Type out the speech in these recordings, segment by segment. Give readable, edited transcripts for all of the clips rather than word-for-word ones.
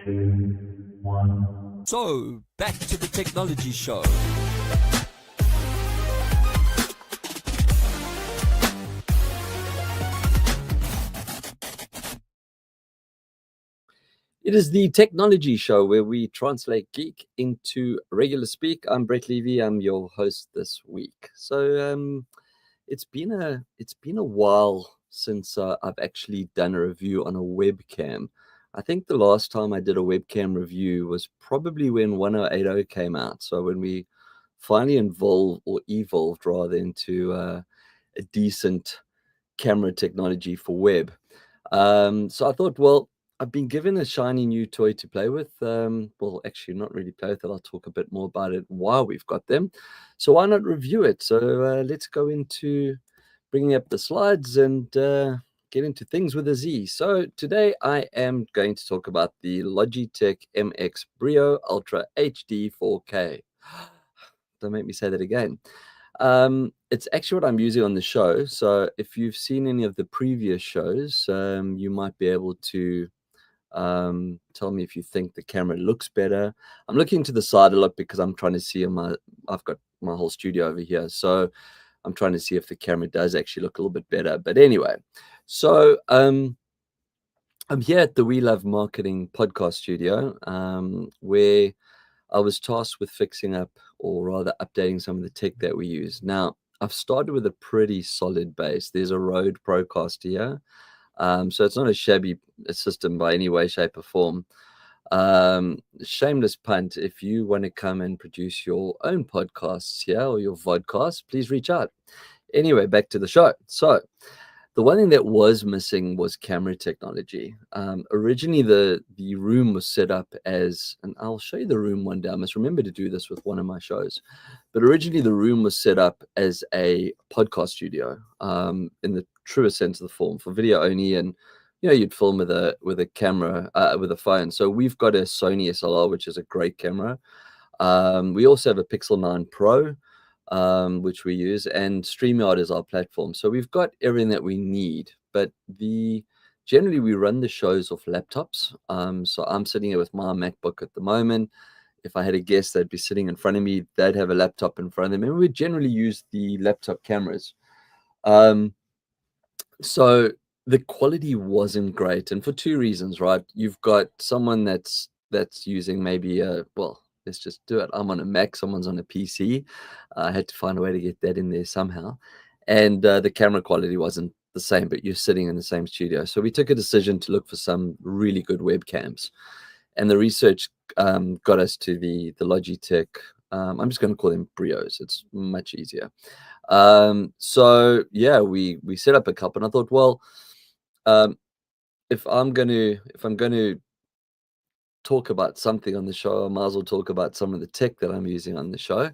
1. So, back to the technology show. It is the technology show where we translate geek into regular speak. I'm Brett Levy. I'm your host this week. So it's been a while since I've actually done a review on a webcam. I think the last time I did a webcam review was probably when 1080 came out. So when we finally evolved rather into a decent camera technology for web. So I thought, well, I've been given a shiny new toy to play with. Well, actually, not really play with it. I'll talk a bit more about it while we've got them. So why not review it? So let's go into bringing up the slides and get into things with a Z. So today I am going to talk about the Logitech MX Brio Ultra HD 4K. Don't make me say that again. It's actually what I'm using on the show. So if you've seen any of the previous shows, you might be able to tell me if you think the camera looks better. I'm looking to the side a lot because I'm trying to see I've got my whole studio over here. So I'm trying to see if the camera does actually look a little bit better. But anyway, so I'm here at the We Love Marketing podcast studio, where I was tasked with fixing up, or rather updating, some of the tech that we use. Now, I've started with a pretty solid base. There's a Rode Procaster here. So it's not a shabby system by any way, shape, or form. Shameless punt. If you want to come and produce your own podcasts here, or your vodcasts, please reach out. Anyway, back to the show. So the one thing that was missing was camera technology. Originally, the room was set up as, and I'll show you the room one day. I must remember to do this with one of my shows. But originally, the room was set up as a podcast studio, in the truest sense of the form, for video only. And you'd film with a camera, with a phone. So we've got a Sony SLR, which is a great camera. We also have a Pixel 9 Pro, which we use, and StreamYard is our platform. So we've got everything that we need, but generally we run the shows off laptops. So I'm sitting here with my MacBook at the moment. If I had a guest, they'd be sitting in front of me, they'd have a laptop in front of them, and we generally use the laptop cameras. So the quality wasn't great, and for two reasons, right? You've got someone that's using maybe let's just do it. I'm on a Mac, someone's on a PC. I had to find a way to get that in there somehow. And the camera quality wasn't the same, but you're sitting in the same studio. So we took a decision to look for some really good webcams. And the research got us to the Logitech. I'm just going to call them Brios. It's much easier. So yeah, we set up a couple, and I thought, well, if I'm going to talk about something on the show, I might as well talk about some of the tech that I'm using on the show.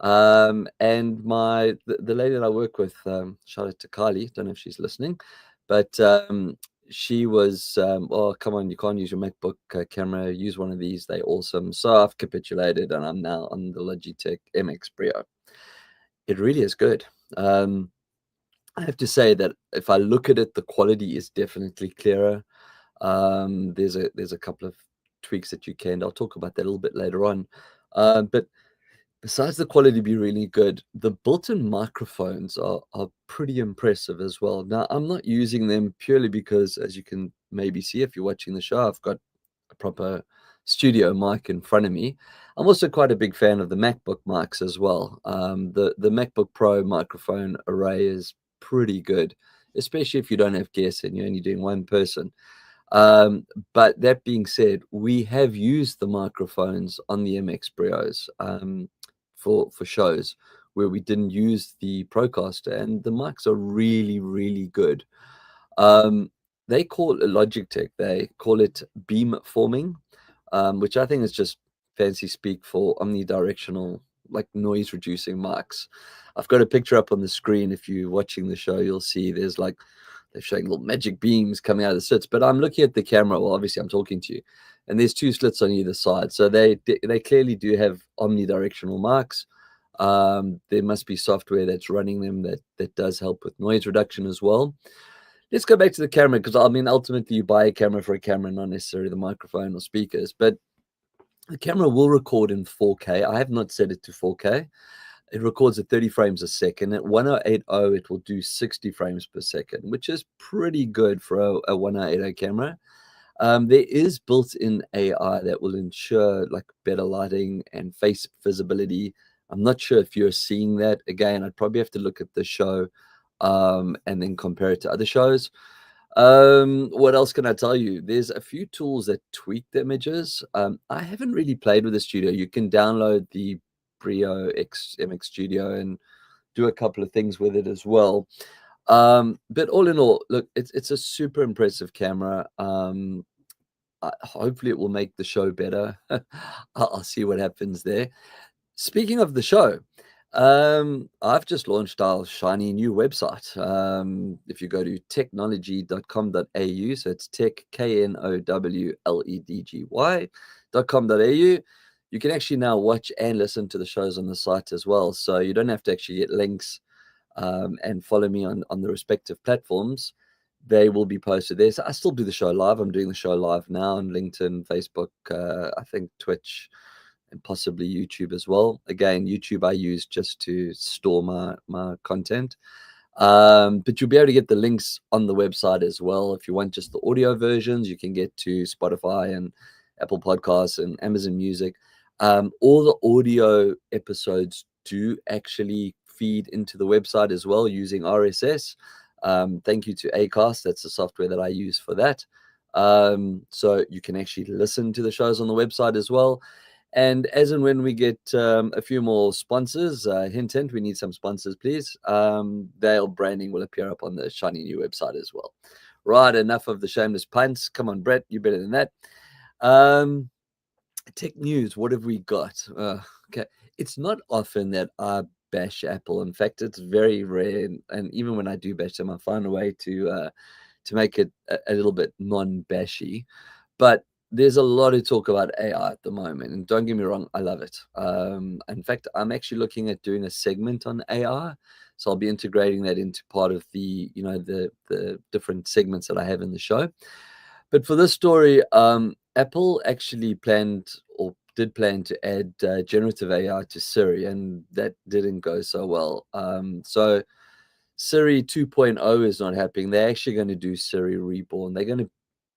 And the lady that I work with, shout out to Kylie, don't know if she's listening, but she was, oh, come on, you can't use your MacBook camera, use one of these, they're awesome. So I've capitulated, and I'm now on the Logitech MX Brio. It really is good. I have to say that if I look at it, the quality is definitely clearer. There's a couple of tweaks that you can. I'll talk about that a little bit later on. But besides the quality being really good, the built-in microphones are pretty impressive as well. Now, I'm not using them purely because, as you can maybe see if you're watching the show, I've got a proper studio mic in front of me. I'm also quite a big fan of the MacBook mics as well. The MacBook Pro microphone array is pretty good, especially if you don't have guests and you're only doing one person. But that being said, we have used the microphones on the MX Brios for shows where we didn't use the Procaster, and the mics are really, really good. They call it Logitech, they call it beam forming, which I think is just fancy speak for omnidirectional, like noise reducing mics. I've got a picture up on the screen. If you're watching the show, you'll see there's like, they're showing little magic beams coming out of the slits, but I'm looking at the camera. Well, obviously I'm talking to you, and there's two slits on either side. So they clearly do have omnidirectional mics. There must be software that's running them that does help with noise reduction as well. let's go back to the camera, because I mean, ultimately you buy a camera for a camera, not necessarily the microphone or speakers, but the camera will record in 4K. I have not set it to 4K. It records at 30 frames a second. At 1080, it will do 60 frames per second, which is pretty good for a 1080 camera. There is built-in AI that will ensure like better lighting and face visibility. I'm not sure if you're seeing that. Again, I'd probably have to look at the show and then compare it to other shows. What else can I tell you? There's a few tools that tweak the images. I haven't really played with the studio. You can download the Brio MX Studio and do a couple of things with it as well. But all in all, look, it's a super impressive camera. Hopefully it will make the show better. I'll see what happens there. Speaking of the show, I've just launched our shiny new website. If you go to techknowledgy.com.au, so it's tech, KNOWLEDGY.com.au, you can actually now watch and listen to the shows on the site as well. So you don't have to actually get links and follow me on the respective platforms. They will be posted there. So I still do the show live. I'm doing the show live now on LinkedIn, Facebook, I think Twitch, and possibly YouTube as well. Again, YouTube I use just to store my content. But you'll be able to get the links on the website as well. If you want just the audio versions, you can get to Spotify and Apple Podcasts and Amazon Music. All the audio episodes do actually feed into the website as well using RSS. Thank you to Acast. That's the software that I use for that. So you can actually listen to the shows on the website as well. And as and when we get a few more sponsors, hint, hint, we need some sponsors, please. Their branding will appear up on the shiny new website as well. Right, enough of the shameless puns. Come on, Brett, you're better than that. Tech news, what have we got? Okay, it's not often that I bash Apple. In fact, it's very rare, and even when I do bash them, I find a way to make it a little bit non-bashy. But there's a lot of talk about AI at the moment, and don't get me wrong, I love it. In fact, I'm actually looking at doing a segment on AI, so I'll be integrating that into part of the the different segments that I have in the show. But for this story, Apple actually did plan to add generative AI to Siri, and that didn't go so well. So Siri 2.0 is not happening. They're actually going to do Siri Reborn. They're going to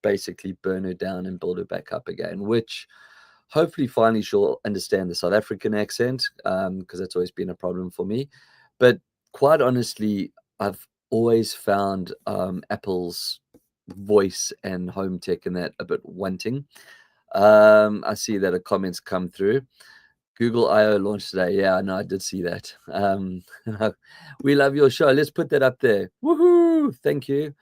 basically burn her down and build her back up again, which hopefully finally she'll understand the South African accent, because that's always been a problem for me. But quite honestly, I've always found Apple's voice and home tech and that a bit wanting. I see that a comment's come through. Google I/O launched today. Yeah, no, I did see that. We love your show. Let's put that up there. Woohoo! Thank you.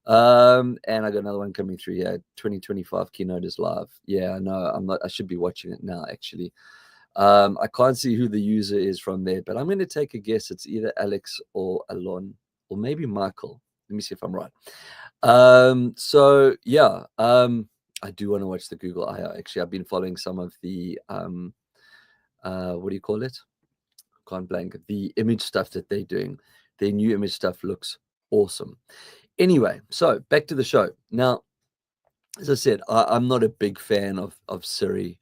And I got another one coming through here. 2025 keynote is live. Yeah, no, I'm not. I should be watching it now, actually. I can't see who the user is from there, but I'm going to take a guess. It's either Alex or Alon, or maybe Michael. Let me see if I'm right. So yeah, I do want to watch the Google I/O. Actually, I've been following some of the what do you call it? Can't blank. The image stuff that they're doing. Their new image stuff looks awesome. Anyway, so back to the show. Now, as I said, I'm not a big fan of Siri.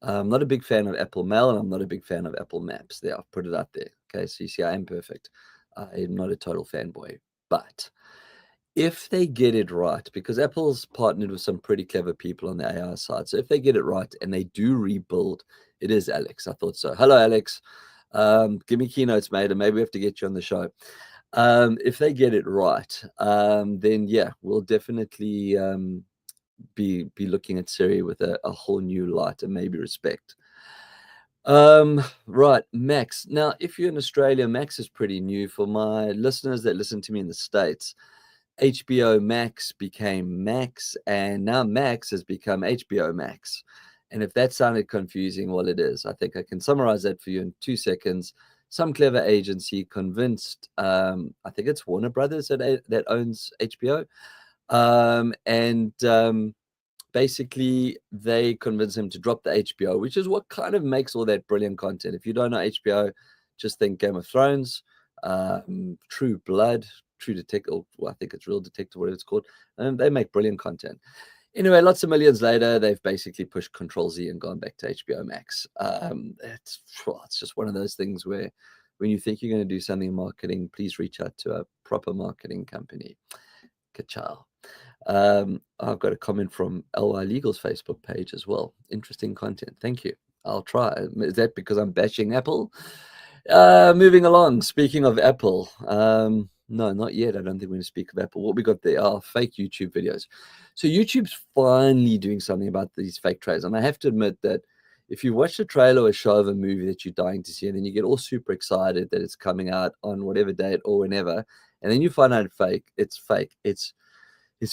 I'm not a big fan of Apple Mail, and I'm not a big fan of Apple Maps. There, I've put it out there. Okay, so you see, I am perfect. I'm not a total fanboy. But if they get it right, because Apple's partnered with some pretty clever people on the AI side, so if they get it right and they do rebuild, it is Alex. I thought so. Hello, Alex. Give me keynotes, mate, and maybe we have to get you on the show. If they get it right, then yeah, we'll definitely be looking at Siri with a whole new light and maybe respect. Right, Max. Now, if you're in Australia, Max is pretty new. For my listeners that listen to me in the States, HBO Max became Max, and now Max has become HBO Max. And if that sounded confusing, well, it is. I think I can summarize that for you in 2 seconds. Some clever agency convinced, I think it's Warner Brothers that owns HBO, and basically they convinced him to drop the HBO, which is what kind of makes all that brilliant content. If you don't know HBO, just think Game of Thrones, True Blood. True Detective, or well, I think it's Real Detective, whatever it's called, and they make brilliant content. Anyway, lots of millions later, they've basically pushed Control Z and gone back to HBO Max. It's just one of those things where when you think you're going to do something in marketing, please reach out to a proper marketing company. Ka-chow. I've got a comment from LY Legal's Facebook page as well. Interesting content. Thank you. I'll try. Is that because I'm bashing Apple? Moving along. Speaking of Apple, no, not yet. I don't think we're going to speak of Apple. What we got there are fake YouTube videos. So YouTube's finally doing something about these fake trailers. And I have to admit that if you watch a trailer or a show of a movie that you're dying to see, and then you get all super excited that it's coming out on whatever date or whenever, and then you find out it's fake. It's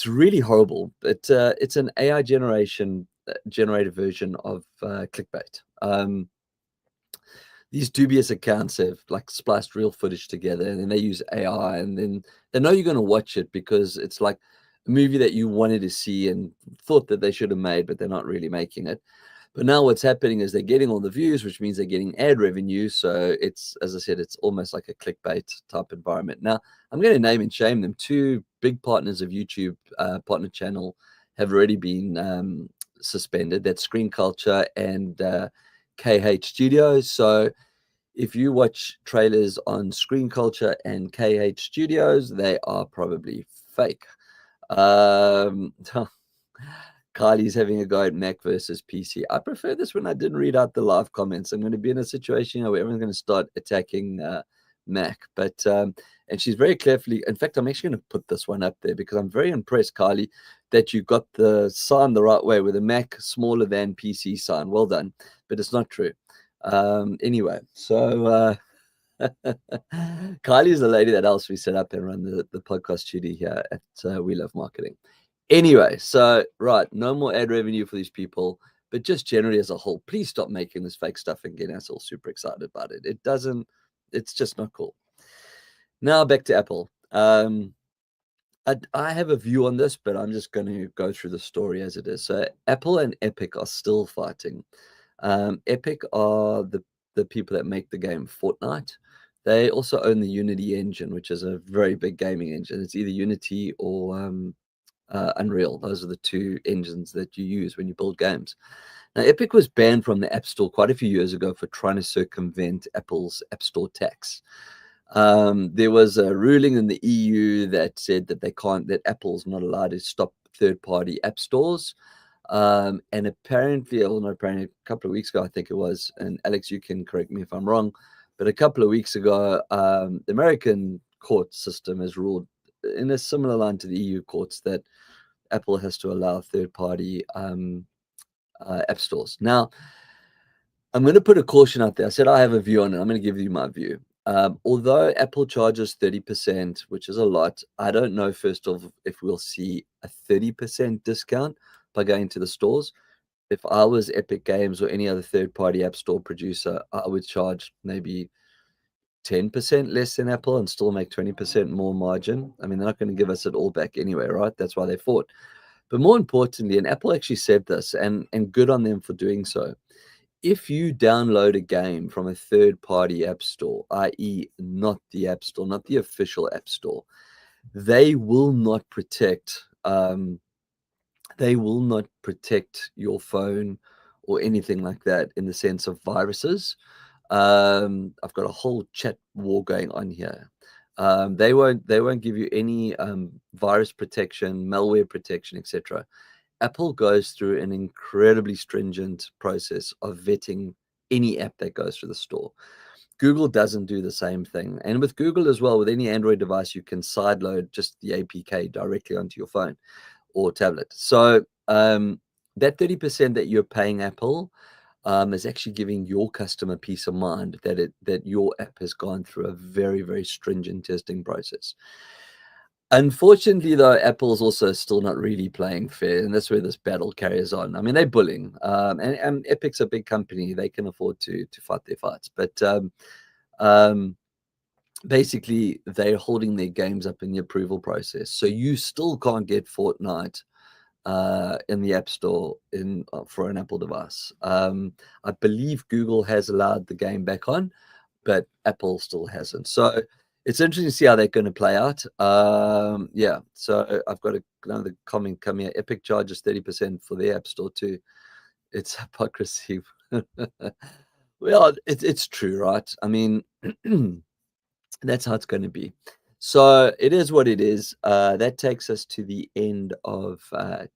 really horrible. It's an AI generated version of clickbait. These dubious accounts have like spliced real footage together, and then they use AI, and then they know you're going to watch it because it's like a movie that you wanted to see and thought that they should have made, but they're not really making it. But now what's happening is they're getting all the views, which means they're getting ad revenue. So it's, as I said, it's almost like a clickbait type environment. Now, I'm going to name and shame them. Two big partners of YouTube, partner channel, have already been suspended. That's Screen Culture and KH Studios. So if you watch trailers on Screen Culture and KH Studios, they are probably fake. Kylie's having a go at Mac versus PC. I prefer this when I didn't read out the live comments. I'm going to be in a situation where everyone's going to start attacking Mac. But and she's very carefully. In fact, I'm actually going to put this one up there because I'm very impressed, Kylie, that you got the sign the right way with a Mac smaller than PC sign. Well done. But it's not true. Anyway, so Kylie is the lady that helps me set up and run the podcast studio here at We Love Marketing. Anyway, so right, no more ad revenue for these people, but just generally as a whole, please stop making this fake stuff and getting us all super excited about it. It's just not cool. Now back to Apple. I have a view on this, but I'm just going to go through the story as it is. So Apple and Epic are still fighting. Epic are the people that make the game Fortnite. They also own the Unity engine, which is a very big gaming engine. It's either Unity or Unreal. Those are the two engines that you use when you build games. Now, Epic was banned from the App Store quite a few years ago for trying to circumvent Apple's App Store tax. There was a ruling in the EU that said that Apple's not allowed to stop third-party app stores. And apparently, a couple of weeks ago, I think it was, and Alex, you can correct me if I'm wrong, but a couple of weeks ago, the American court system has ruled in a similar line to the EU courts that Apple has to allow third-party app stores. Now, I'm going to put a caution out there. I said I have a view on it. I'm going to give you my view. Although Apple charges 30%, which is a lot, I don't know, first of all, if we'll see a 30% discount by going to the stores. If I was Epic Games or any other third-party app store producer, I would charge maybe 10% less than Apple and still make 20% more margin. I mean, they're not going to give us it all back anyway, right? That's why they fought. But more importantly, and Apple actually said this, and good on them for doing so. If you download a game from a third-party app store, i.e. not the app store, not the official app store, they will not protect your phone or anything like that in the sense of viruses. I've got a whole chat war going on here. They won't give you any virus protection, malware protection, etc. Apple goes through an incredibly stringent process of vetting any app that goes through the store. Google doesn't do the same thing. And with Google as well, with any Android device, you can sideload just the APK directly onto your phone or tablet. So that 30% that you're paying Apple is actually giving your customer peace of mind that your app has gone through a very, very stringent testing process. Unfortunately, though, Apple's also still not really playing fair, and that's where this battle carries on. I mean, they're bullying, and Epic's a big company; they can afford to fight their fights. But basically, they're holding their games up in the approval process, so you still can't get Fortnite in the App Store for an Apple device. I believe Google has allowed the game back on, but Apple still hasn't. So It's interesting to see how they're going to play out. Yeah, so I've got another comment coming here. Epic charges 30% for the App Store too. It's hypocrisy. Well, it's true, right? I mean, that's how it's going to be. So it is what it is. That takes us to the end of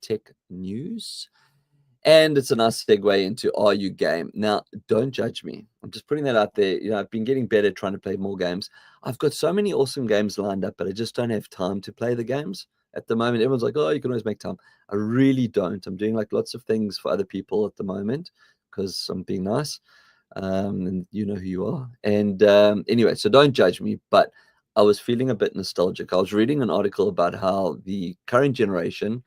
tech news. And it's a nice segue into Are You Game. Now, don't judge me. I'm just putting that out there. You know, I've been getting better trying to play more games. I've got so many awesome games lined up, but I just don't have time to play the games at the moment. Everyone's like, oh, you can always make time. I really don't. I'm doing like lots of things for other people at the moment because I'm being nice. And you know who you are. And anyway, so don't judge me, but I was feeling a bit nostalgic. I was reading an article about how the current generation,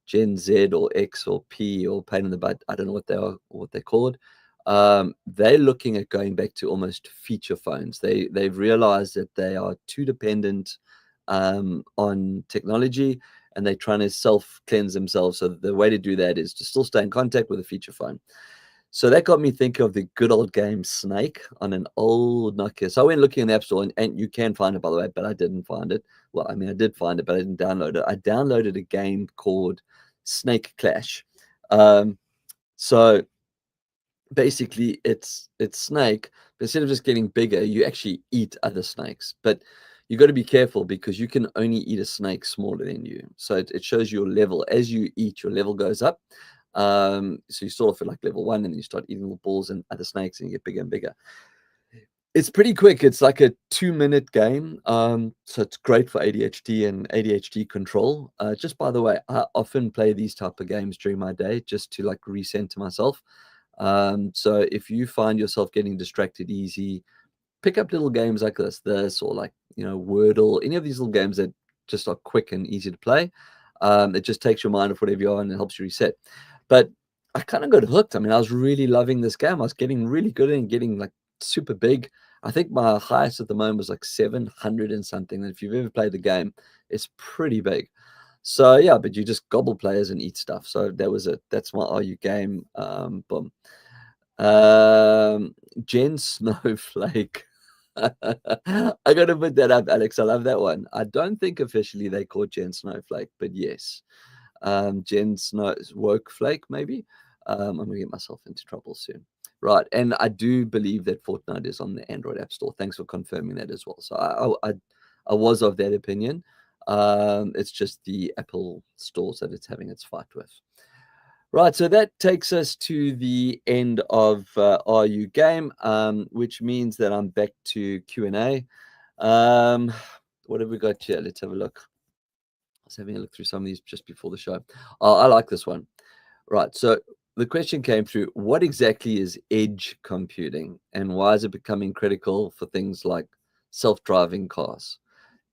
Gen Z or X or P or pain in the butt, I don't know what they are or what they're called. They're looking at going back to almost feature phones. They've realized that they are too dependent on technology, and they're trying to self-cleanse themselves. So the way to do that is to still stay in contact with a feature phone. So that got me thinking of the good old game Snake on an old Nokia. So I went looking in the App Store, and you can find it, by the way, but I didn't find it. Well, I mean, I did find it, but I didn't download it. I downloaded a game called Snake Clash. So basically, it's Snake, but instead of just getting bigger, you actually eat other snakes. But you got to be careful because you can only eat a snake smaller than you. So it shows your level. As you eat, your level goes up. So you start off at like level 1, and then you start eating little balls and other snakes, and you get bigger and bigger. It's pretty quick. It's like a 2-minute game. So it's great for ADHD and ADHD control. Just by the way, I often play these type of games during my day just to like recenter myself. So if you find yourself getting distracted easy, pick up little games like this, or like, you know, Wordle, any of these little games that just are quick and easy to play. It just takes your mind off whatever you are and it helps you reset. But I kind of got hooked. I mean, I was really loving this game. I was getting really good and getting like super big. I think my highest at the moment was like 700 and something. And if you've ever played the game, it's pretty big. So yeah, but you just gobble players and eat stuff. So that was it. That's my Are You Game. Boom. Jen Snowflake. I gotta put that up, Alex. I love that one. I don't think officially they call Jen Snowflake, but yes. Jen Workflake, maybe. I'm gonna get myself into trouble soon. Right, and I do believe that Fortnite is on the Android App Store. Thanks for confirming that as well. So I was of that opinion. It's just the Apple stores that it's having its fight with. Right, so that takes us to the end of Are You Game, which means that I'm back to Q&A. What have we got here? Let's have a look. I was having a look through some of these just before the show. Oh, I like this one. Right, so the question came through, what exactly is edge computing, and why is it becoming critical for things like self-driving cars?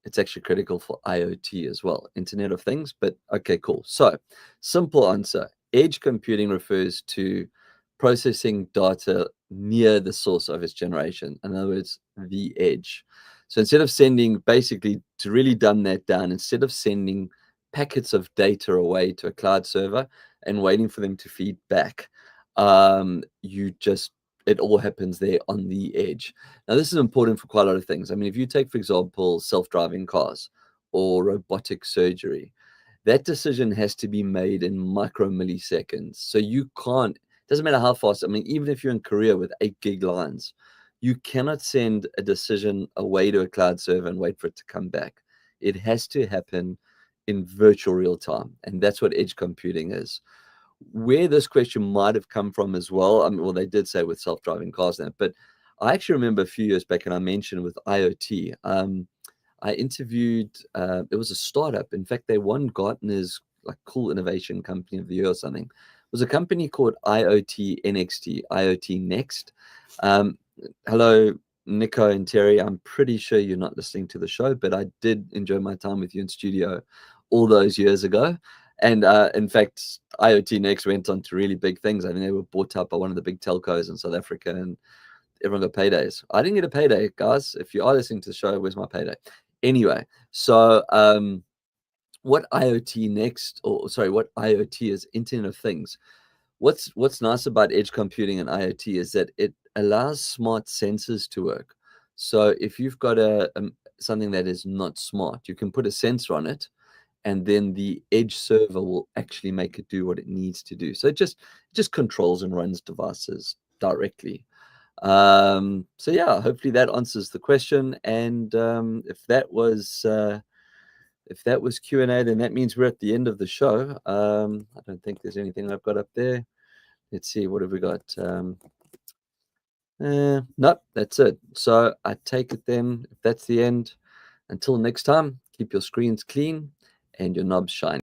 It's actually critical for IoT as well, Internet of Things, but okay, cool. So simple answer. Edge computing refers to processing data near the source of its generation. In other words, the edge. So instead of sending, basically, to really dumb that down, instead of sending packets of data away to a cloud server and waiting for them to feed back, it all happens there on the edge. Now, this is important for quite a lot of things. I mean, if you take, for example, self-driving cars or robotic surgery, that decision has to be made in micro milliseconds. So you can't, it doesn't matter how fast, I mean, even if you're in Korea with 8 gig lines, you cannot send a decision away to a cloud server and wait for it to come back. It has to happen in virtual real time. And that's what edge computing is. Where this question might have come from as well, I mean, well, they did say with self-driving cars now, but I actually remember a few years back, and I mentioned with IoT, I interviewed, it was a startup. In fact, they won Gartner's like cool innovation company of the year or something. It was a company called IoT.nxt, IoT Next. Hello, Nico and Terje. I'm pretty sure you're not listening to the show, but I did enjoy my time with you in studio all those years ago. And in fact, IoT Next went on to really big things. I think they were bought up by one of the big telcos in South Africa, and everyone got paydays. I didn't get a payday, guys. If you are listening to the show, where's my payday? Anyway, so what IoT Next, or sorry, what IoT is, Internet of Things. What's nice about edge computing and IoT is that it allows smart sensors to work. So if you've got something that is not smart. You can put a sensor on it, and then the edge server will actually make it do what it needs to do. So it just controls and runs devices directly. So yeah, hopefully that answers the question. And if that was Q&A, then that means we're at the end of the show. I don't think there's anything I've got up there. Let's see, what have we got? Nope, that's it. So I take it then, if that's the end, until next time, keep your screens clean and your knobs shiny.